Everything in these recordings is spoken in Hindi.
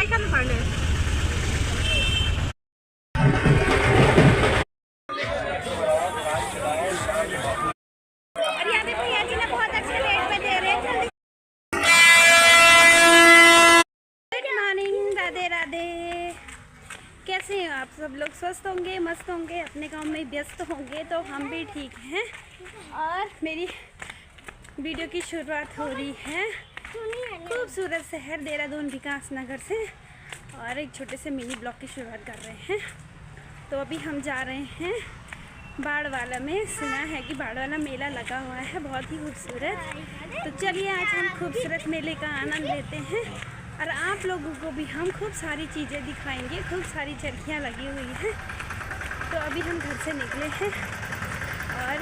माइका में पढ़ ले। और यहाँ पे भैया जी ने बहुत अच्छे रेट पे दे रहे हैं। Good morning, Radhe Radhe. कैसे हैं आप सब लोग? स्वस्थ होंगे, मस्त होंगे, अपने काम में व्यस्त होंगे। तो हम भी ठीक हैं। और मेरी वीडियो की शुरुआत हो रही है खूबसूरत शहर देहरादून विकास नगर से, और एक छोटे से मिनी ब्लॉग की शुरुआत कर रहे हैं। तो अभी हम जा रहे हैं बाड़वाला में। सुना है कि बाड़वाला मेला लगा हुआ है, बहुत ही खूबसूरत। तो चलिए आज हम खूबसूरत मेले का आनंद लेते हैं, और आप लोगों को भी हम खूब सारी चीज़ें दिखाएंगे। खूब सारी चरखियाँ लगी हुई हैं। तो अभी हम घर से निकले हैं और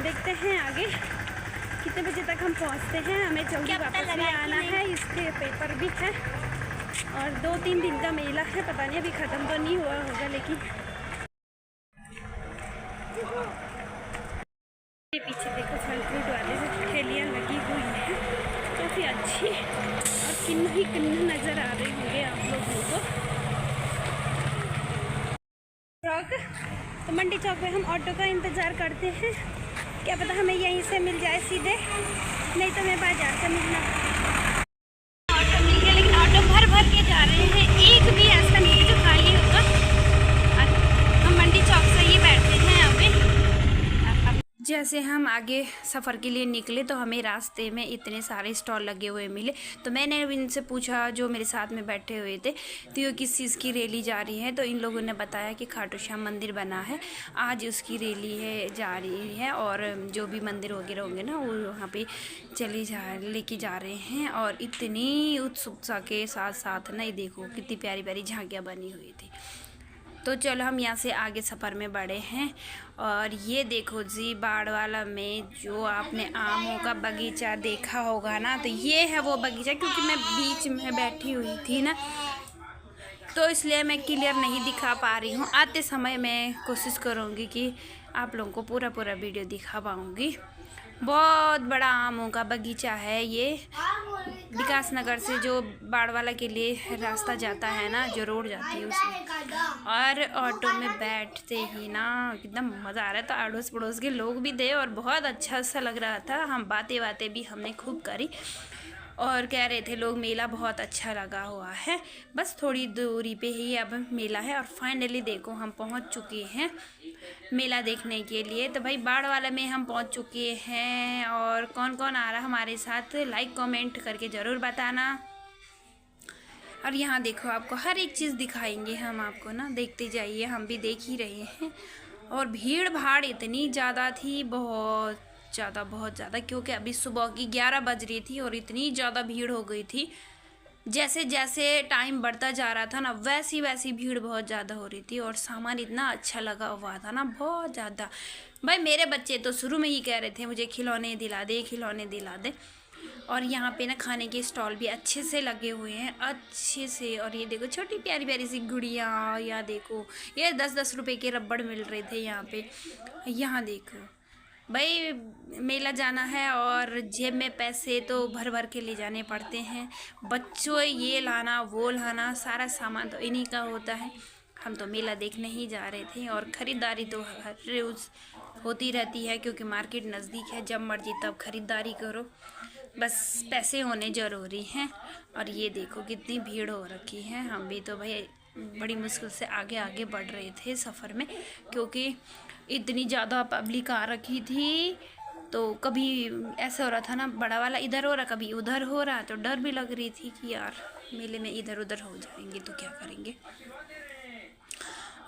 देखते हैं आगे कितने बजे तक हम पहुंचते हैं। हमें जल्दी वापस भी आना है, इसके पेपर भी है, और 2-3 दिन का मेला है। पता नहीं अभी ख़त्म तो नहीं हुआ होगा, लेकिन ये पीछे देखो फल फ्रूट वाले से ठेलियाँ लगी हुई हैं, काफ़ी अच्छी, और किन्नू नज़र आ रही होंगे आप लोगों को। तो मंडी चौक पे हम ऑटो का इंतज़ार करते हैं, क्या पता हमें यहीं से मिल जाए सीधे, नहीं तो हमें बाजार से मिलना। ऑटो मिल गया, लेकिन ऑटो भर भर के जा रहे हैं, एक भी ऐसा नहीं है जो खाली होगा। हम मंडी चौक से ही बैठते हैं यहाँ पे। जैसे हम आगे सफ़र के लिए निकले तो हमें रास्ते में इतने सारे स्टॉल लगे हुए मिले। तो मैंने इनसे पूछा, जो मेरे साथ में बैठे हुए थे, तो ये किस चीज़ की रैली जा रही है। तो इन लोगों ने बताया कि खाटू श्याम मंदिर बना है, आज उसकी रैली है, जा रही है, और जो भी मंदिर वगैरह होंगे ना वो वहाँ पे लेके जा रहे हैं। और इतनी उत्सुकता के साथ साथ ना, ये देखो कितनी प्यारी प्यारी झांकियाँ बनी हुई थी। तो चलो हम यहाँ से आगे सफ़र में बढ़े हैं। और ये देखो जी, बाड़वाला में जो आपने आमों का बगीचा देखा होगा ना, तो ये है वो बगीचा। क्योंकि मैं बीच में बैठी हुई थी ना, तो इसलिए मैं क्लियर नहीं दिखा पा रही हूँ। आते समय मैं कोशिश करूँगी कि आप लोगों को पूरा वीडियो दिखा पाऊँगी। बहुत बड़ा आमों का बगीचा है ये। विकास नगर से जो बाड़वाला के लिए रास्ता जाता है ना, जो रोड जाती है उसमें, और ऑटो में बैठते ही ना एकदम मज़ा आ रहा था। अड़ोस पड़ोस के लोग भी थे और बहुत अच्छा सा लग रहा था। हम बातें भी हमने खूब करी, और कह रहे थे लोग मेला बहुत अच्छा लगा हुआ है। बस थोड़ी दूरी पे ही अब मेला है। और फाइनली देखो हम पहुंच चुके हैं मेला देखने के लिए। तो भाई बाड़वाला में हम पहुंच चुके हैं, और कौन कौन आ रहा हमारे साथ लाइक कमेंट करके ज़रूर बताना। और यहाँ देखो आपको हर एक चीज़ दिखाएंगे हम आपको ना, देखते जाइए, हम भी देख ही रहे हैं। और भीड़ भाड़ इतनी ज़्यादा थी, बहुत ज़्यादा, क्योंकि अभी सुबह की 11 बज रही थी और इतनी ज़्यादा भीड़ हो गई थी। जैसे जैसे टाइम बढ़ता जा रहा था ना, वैसी भीड़ बहुत ज़्यादा हो रही थी। और सामान इतना अच्छा लगा हुआ था ना, बहुत ज़्यादा। भाई मेरे बच्चे तो शुरू में ही कह रहे थे मुझे खिलौने दिला दे, खिलौने दिला दे। और यहाँ पे ना खाने के स्टॉल भी अच्छे से लगे हुए हैं, अच्छे से। और ये देखो छोटी प्यारी प्यारी सी गुड़ियाँ, या देखो ये 10-10 रुपए के रबड़ मिल रहे थे यहाँ पे। यहाँ देखो भाई, मेला जाना है और जेब में पैसे तो भर भर के ले जाने पड़ते हैं। बच्चों ये लाना वो लाना, सारा सामान तो इन्हीं का होता है। हम तो मेला देखने ही जा रहे थे, और ख़रीदारी तो हर रोज़ होती रहती है, क्योंकि मार्केट नज़दीक है, जब मर्जी तब ख़रीदारी करो, बस पैसे होने ज़रूरी हैं। और ये देखो कितनी भीड़ हो रखी है। हम भी तो भाई बड़ी मुश्किल से आगे बढ़ रहे थे सफ़र में, क्योंकि इतनी ज़्यादा पब्लिक आ रखी थी। तो कभी ऐसा हो रहा था ना, बड़ा वाला इधर हो रहा, कभी उधर हो रहा, तो डर भी लग रही थी कि यार मेले में इधर उधर हो जाएंगे तो क्या करेंगे।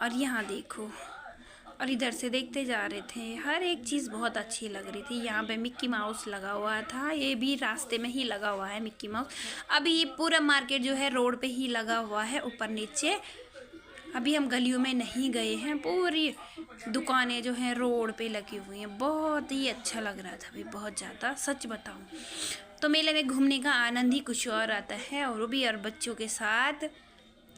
और यहाँ देखो, और इधर से देखते जा रहे थे, हर एक चीज़ बहुत अच्छी लग रही थी। यहाँ पे मिक्की माउस लगा हुआ था, ये भी रास्ते में ही लगा हुआ है मिक्की माउस। अभी पूरा मार्केट जो है रोड पे ही लगा हुआ है, ऊपर नीचे। अभी हम गलियों में नहीं गए हैं, पूरी दुकानें जो हैं रोड पे लगी हुई हैं। बहुत ही अच्छा लग रहा था भाई, बहुत ज़्यादा, सच बताऊं तो मेले में घूमने का आनंद ही कुछ और आता है। और वो भी और बच्चों के साथ,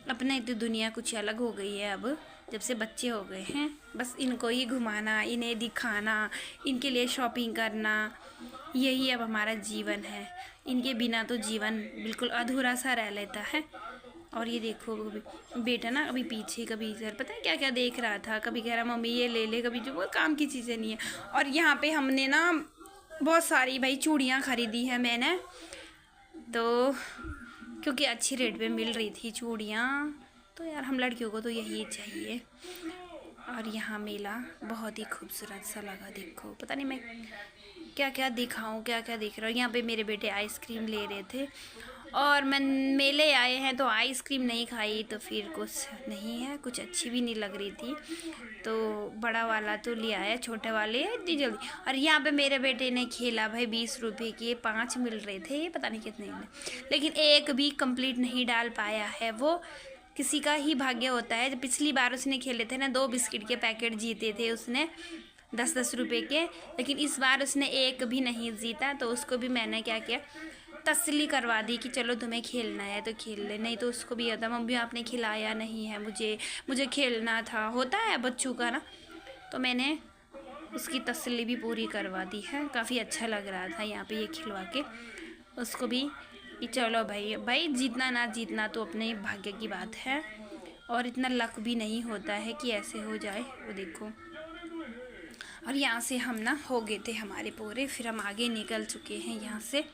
अपना तो दुनिया कुछ अलग हो गई है अब, जब से बच्चे हो गए हैं। बस इनको ही घुमाना, इन्हें दिखाना, इनके लिए शॉपिंग करना, यही अब हमारा जीवन है, इनके बिना तो जीवन बिल्कुल अधूरा सा रह लेता है। और ये देखो बेटा ना अभी पीछे कभी इधर पता है क्या क्या देख रहा था, कभी कह रहा मम्मी ये ले ले, कभी जो वो काम की चीज़ें नहीं है। और यहाँ पे हमने ना बहुत सारी भाई चूड़ियाँ खरीदी है मैंने, तो क्योंकि अच्छी रेट पे मिल रही थी चूड़ियाँ, तो यार हम लड़कियों को तो यही चाहिए। और यहाँ मेला बहुत ही खूबसूरत सा लगा, देखो पता नहीं मैं क्या क्या दिखाऊं, क्या क्या दिख रहा हूँ। यहाँ पे मेरे बेटे आइसक्रीम ले रहे थे और मैं मेले आए हैं तो आइसक्रीम नहीं खाई, तो फिर कुछ नहीं है, कुछ अच्छी भी नहीं लग रही थी, तो बड़ा वाला तो ले आया, छोटे वाले इतनी जल्दी। और यहाँ पे मेरे बेटे ने खेला भाई 20 रुपये के 5 मिल रहे थे, ये पता नहीं कितने में, लेकिन एक भी कंप्लीट नहीं डाल पाया है। वो किसी का ही भाग्य होता है। जब पिछली बार उसने खेले थे ना 2 बिस्किट के पैकेट जीते थे उसने 10-10 रुपये के, लेकिन इस बार उसने एक भी नहीं जीता, तो उसको भी मैंने क्या किया तसल्ली करवा दी कि चलो तुम्हें खेलना है तो खेल ले, नहीं तो उसको भी होता मम्मी आपने खिलाया नहीं है, मुझे खेलना था, होता है बच्चों का ना, तो मैंने उसकी तसल्ली भी पूरी करवा दी है। काफ़ी अच्छा लग रहा था यहाँ पे ये खिलवा के उसको भी कि चलो भाई जीतना ना जीतना तो अपने भाग्य की बात है, और इतना लक भी नहीं होता है कि ऐसे हो जाए। वो देखो, और यहाँ से हम ना हो गए थे हमारे पूरे, फिर हम आगे निकल चुके हैं यहाँ से।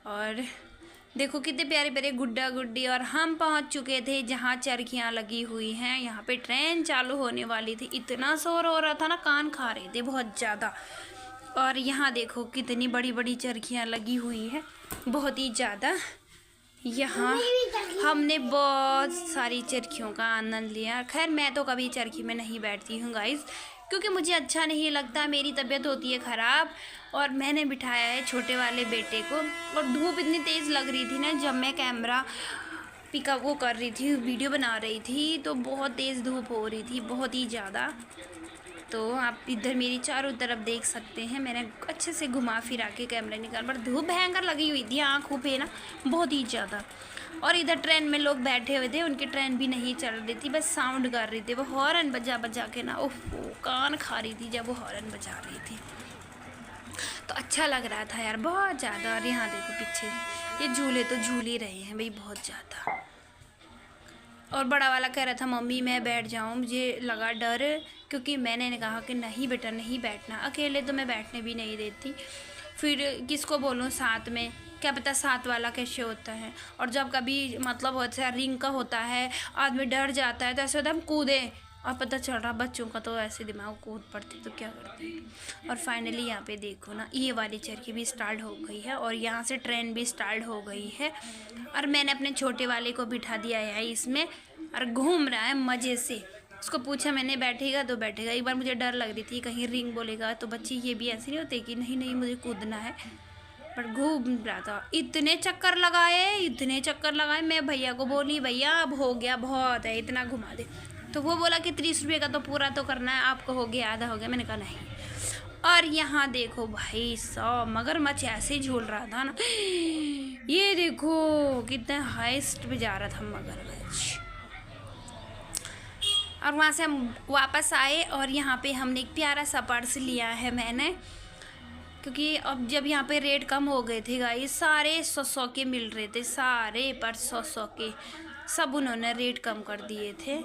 और देखो कितने प्यारे प्यारे गुड्डा गुड्डी, और हम पहुँच चुके थे जहाँ चरखियाँ लगी हुई हैं। यहाँ पे ट्रेन चालू होने वाली थी, इतना शोर हो रहा था ना, कान खा रहे थे बहुत ज़्यादा। और यहाँ देखो कितनी बड़ी बड़ी चरखियाँ लगी हुई हैं, बहुत ही ज़्यादा। यहाँ हमने बहुत सारी चरखियों का आनंद लिया। खैर मैं तो कभी चरखी में नहीं बैठती हूँ गाइस, क्योंकि मुझे अच्छा नहीं लगता, मेरी तबीयत होती है ख़राब। और मैंने बिठाया है छोटे वाले बेटे को, और धूप इतनी तेज़ लग रही थी ना, जब मैं कैमरा पिकअप वो कर रही थी, वीडियो बना रही थी, तो बहुत तेज़ धूप हो रही थी, बहुत ही ज़्यादा। तो आप इधर मेरी चारों तरफ देख सकते हैं, मैंने अच्छे से घुमा फिरा के कैमरा निकाल, पर धूप भयंकर लगी हुई थी आँखों पे ना, बहुत ही ज़्यादा। और इधर ट्रेन में लोग बैठे हुए थे, उनकी ट्रेन भी नहीं चल रही थी, बस साउंड कर रही थी, वो हॉर्न बजा बजा के ना, ओह कान खा रही थी जब वो हॉर्न बजा रही थी। तो अच्छा लग रहा था यार बहुत ज़्यादा। और यहाँ देखो पीछे ये झूले तो झूल ही रहे हैं भाई बहुत ज़्यादा। और बड़ा वाला कह रहा था मम्मी मैं बैठ जाऊँ, मुझे लगा डर, क्योंकि मैंने कहा कि नहीं बेटा नहीं बैठना, अकेले तो मैं बैठने भी नहीं देती, फिर किसको बोलूँ साथ में, क्या पता साथ वाला कैसे होता है। और जब कभी मतलब होता है रिंग का होता है, आदमी डर जाता है, तो ऐसे होता है हम कूदें, और पता चल रहा बच्चों का तो ऐसे दिमाग कूद पड़ते तो क्या करते हैं। और फाइनली यहाँ पे देखो ना ये वाली चरखी भी स्टार्ट हो गई है, और यहाँ से ट्रेन भी स्टार्ट हो गई है। और मैंने अपने छोटे वाले को बिठा दिया है इसमें, और घूम रहा है मज़े से। उसको पूछा मैंने बैठेगा तो बैठेगा। एक बार मुझे डर लग रही थी कहीं रिंग बोलेगा, तो बच्चे ये भी ऐसे नहीं होते कि नहीं नहीं मुझे कूदना है, पर घूम रहा था। इतने चक्कर लगाए, मैं भैया को बोली भैया अब हो गया बहुत है, इतना घुमा दे। तो वो बोला कि 30 रुपये का तो पूरा तो करना है, आपको हो गया आधा हो गया। मैंने कहा नहीं। और यहाँ देखो भाई मगरमच्छ ऐसे झूल रहा था ना, ये देखो कितने हाइस्ट पे जा रहा था मगरमच्छ। और वहाँ से हम वापस आए, और यहाँ पे हमने एक प्यारा सा पर्स लिया है मैंने, क्योंकि अब जब यहाँ पे रेट कम हो गए थे गाइस, सारे 100 के मिल रहे थे, सारे पर्स 100 के, सब उन्होंने रेट कम कर दिए थे।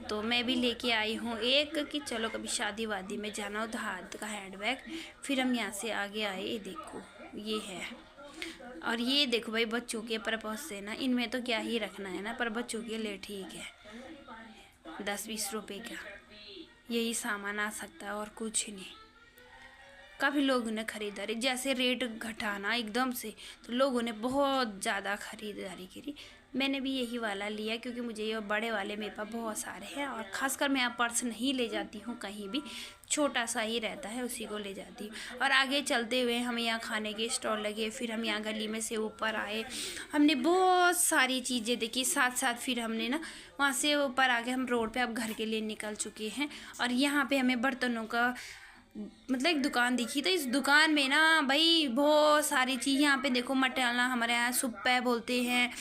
तो मैं भी लेके आई हूँ एक, कि चलो कभी शादी वादी में जाना हो तो हाथ का हैंडबैग। फिर हम यहाँ से आगे आए, ये देखो ये है। और ये देखो भाई बच्चों के पर्पस से ना, इनमें तो क्या ही रखना है ना, पर बच्चों के लिए ठीक है, 10-20 रुपये का यही सामान आ सकता है और कुछ नहीं। काफ़ी लोगों ने ख़रीदारी, जैसे रेट घटाना एकदम से, तो लोगों ने बहुत ज़्यादा ख़रीदारी करी। मैंने भी यही वाला लिया, क्योंकि मुझे ये बड़े वाले मेरे पास बहुत सारे हैं, और ख़ासकर मैं पर्स नहीं ले जाती हूँ कहीं भी, छोटा सा ही रहता है उसी को ले जाती हूँ। और आगे चलते हुए हम यहाँ खाने के स्टॉल लगे, फिर हम यहाँ गली में से ऊपर आए, हमने बहुत सारी चीज़ें देखी, साथ साथ फिर हमने ना वहाँ से ऊपर आके हम रोड पे अब घर के लिए निकल चुके हैं। और यहाँ पे हमें बर्तनों का मतलब एक दुकान दिखी, तो इस दुकान में ना भाई बहुत सारी चीज़, यहाँ पे देखो मटाना हमारे यहाँ सुप्पे बोलते हैं,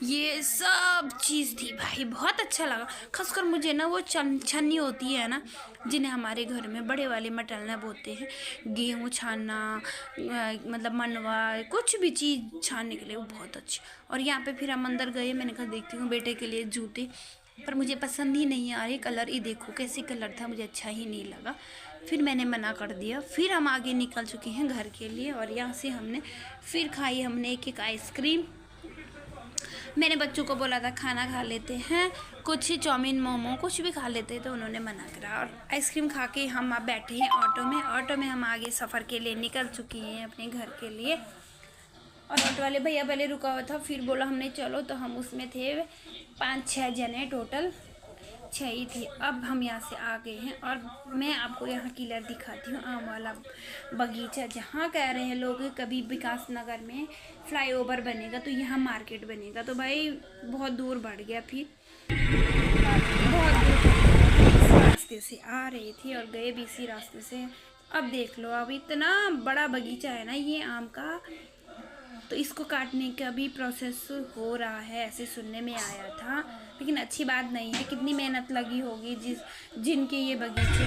ये सब चीज़ थी भाई, बहुत अच्छा लगा। खासकर मुझे ना वो छन्नी होती है ना, जिन्हें हमारे घर में बड़े वाले मटाना बोलते हैं, गेहूँ छानना, मतलब मनवा, कुछ भी चीज़ छानने के लिए वो बहुत अच्छी। और यहाँ पे फिर हम अंदर गए, मैंने कहा देखती हूँ बेटे के लिए जूते, पर मुझे पसंद ही नहीं आ रही कलर, ये देखो कैसे कलर था, मुझे अच्छा ही नहीं लगा, फिर मैंने मना कर दिया। फिर हम आगे निकल चुके हैं घर के लिए, और यहाँ से हमने फिर खाई हमने एक आइसक्रीम। मैंने बच्चों को बोला था खाना खा लेते हैं, कुछ चाउमीन मोमो कुछ भी खा लेते, तो उन्होंने मना करा, और आइसक्रीम खा के हम अब बैठे हैं ऑटो में हम आगे सफ़र के लिए निकल चुके हैं अपने घर के लिए। और ऑटो वाले भैया पहले रुका हुआ था, फिर बोला हमने चलो, तो हम उसमें थे 5-6 जने, टोटल 6 ही थे। अब हम यहाँ से आ गए हैं, और मैं आपको यहाँ किलर दिखाती हूँ, आम वाला बगीचा, जहाँ कह रहे हैं लोग कभी विकास नगर में फ्लाईओवर बनेगा तो यहाँ मार्केट बनेगा, तो भाई बहुत दूर बढ़ गया, फिर बहुत दूर रास्ते से आ रहे थे और गए भी इसी रास्ते से। अब देख लो, अब इतना बड़ा बगीचा है ना ये आम का, तो इसको काटने का भी प्रोसेस हो रहा है, ऐसे सुनने में आया था, लेकिन अच्छी बात नहीं है, कितनी मेहनत लगी होगी जिनके ये बगीचे।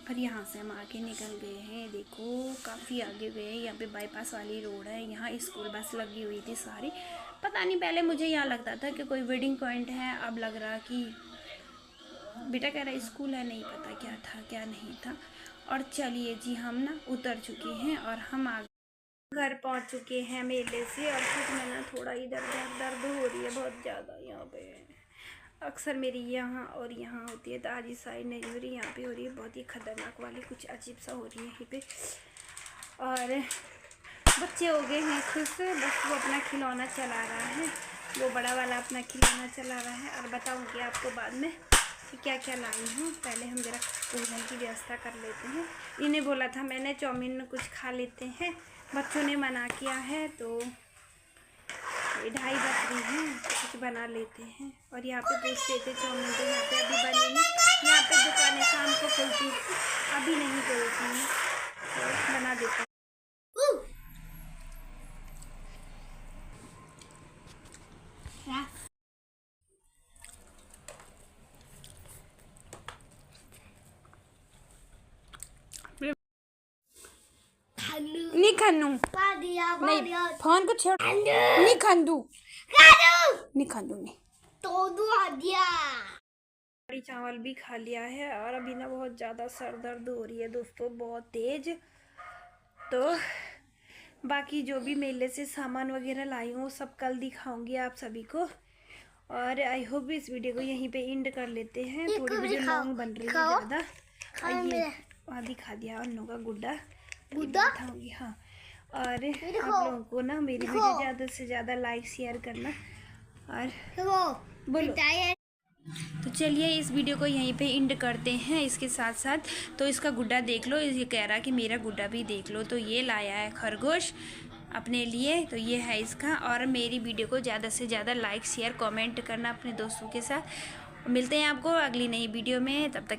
पर यहाँ से हम आगे निकल गए हैं, देखो काफ़ी आगे गए हैं, यहाँ पे बाईपास वाली रोड है, यहाँ स्कूल बस लगी हुई थी सारी। पता नहीं, पहले मुझे यहाँ लगता था कि कोई वेडिंग पॉइंट है, अब लग रहा कि बेटा कह रहा स्कूल है, नहीं पता क्या था क्या नहीं था। और चलिए जी, हम ना उतर चुके हैं और हम आगे घर पहुंच चुके हैं मेले से, और कुछ में ना थोड़ा इधर दर्द हो रही है बहुत ज़्यादा। यहाँ पे अक्सर मेरी यहाँ और यहाँ होती है, तो आज इस साइड नहीं हो रही, यहाँ पे हो रही है, बहुत ही खतरनाक वाली, कुछ अजीब सा हो रही है यहीं पे। और बच्चे हो गए हैं खुश, बस वो अपना खिलौना चला रहा है, वो बड़ा वाला अपना खिलौना चला रहा है। और बताऊँगी आपको बाद में कि क्या क्या लाई हूँ, पहले हम ज़रा भोजन की व्यवस्था कर लेते हैं। इन्हें बोला था मैंने चाउमीन कुछ खा लेते हैं, बच्चों ने मना किया है, तो 2:30 बज रही हैं, कुछ बना लेते हैं। और यहाँ पे पूछ रहे थे चाउमीन, तो यहाँ पे अभी बनी नहीं, यहाँ पे दुकानें शाम को खुलती, अभी नहीं खुलती हैं, तो बना देते हैं। नहीं खानू, नहीं फोन को छोड़, नहीं खानू, नहीं खानू, नहीं तो कड़ी चावल भी खा लिया है। और अभी ना बहुत ज़्यादा सर दर्द हो रही है दोस्तों, बहुत तेज। तो बाकी जो भी मेले से सामान वगैरह लाई हूँ सब कल दिखाऊंगी आप सभी को। और आई होप इस वीडियो को यहीं पे एंड कर लेते हैं, थोड़ी वीडियो लॉन्ग बन रही है ज़्यादा। आइए वहाँ दिखा दिया अन्नू का गुड्डा दिखाऊंगी, हाँ। और आप लोगों को ना मेरी वीडियो ज़्यादा से ज़्यादा लाइक शेयर करना, और बोलो। तो चलिए इस वीडियो को यहीं पे एंड करते हैं। इसके साथ साथ तो इसका गुड्डा देख लो, ये कह रहा कि मेरा गुड्डा भी देख लो, तो ये लाया है खरगोश अपने लिए, तो ये है इसका। और मेरी वीडियो को ज़्यादा से ज़्यादा लाइक शेयर कमेंट करना अपने दोस्तों के साथ। मिलते हैं आपको अगली नई वीडियो में, तब तक